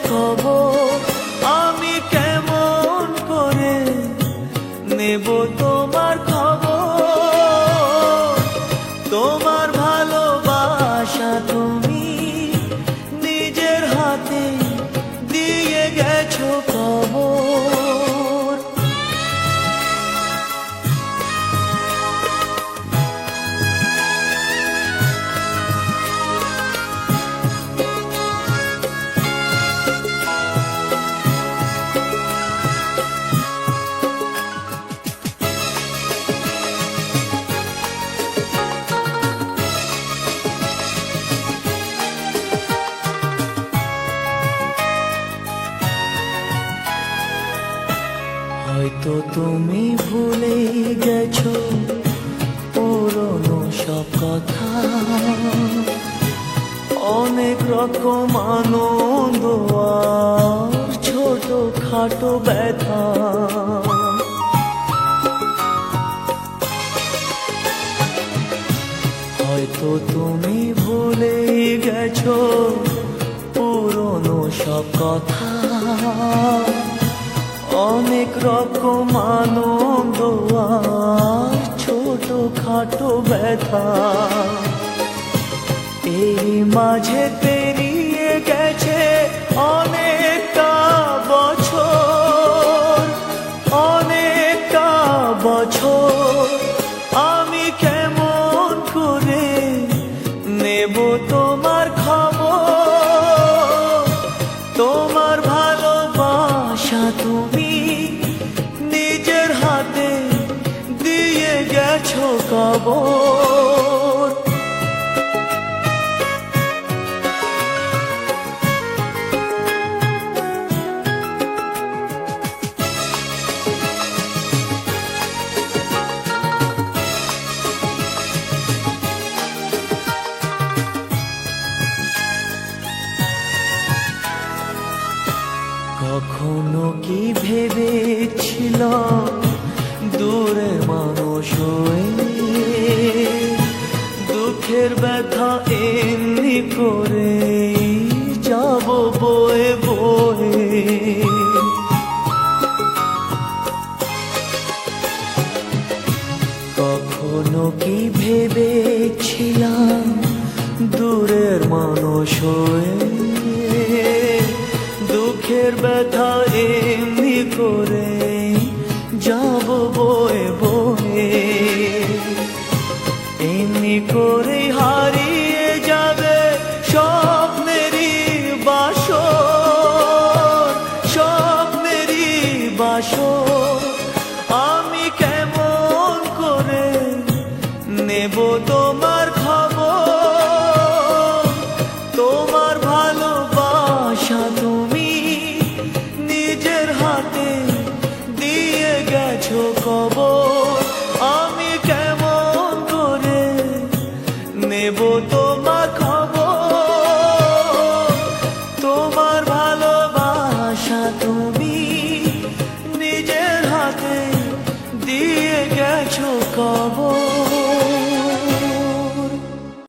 খবর, আমি কেমন করে নেব তোমার খবর? তোমার ভালোবাসা তুমি নিজের হাতে দিয়ে গেছো কবর। হয়তো তুমি ভুলে গেছো পুরনো সব কথা, অনেক রকম আনন্দ আর ছোট খাটো ব্যথা। হয়তো তুমি ভুলে গেছো পুরনো সব কথা, অনেক রকম আনন্দ আর ছোট খাটো ব্যথা। এই মাঝে পেরিয়ে গেছে অনেকটা বছর, অনেকটা বছর। আমি কেমন করে নেব তোমার খবর? তোমার ভালোবাসা তুমি নিজের হাতে দিয়ে গেছো কবর। কখনো কি ভেবেছিলাম দূরে মানুষ হয়ে দুঃখের ব্যথা এমনি করে যাব বয়ে বয়ে? কখনো কি ভেবেছিলাম দূরের মানুষ হয়ে দুঃখের ব্যথা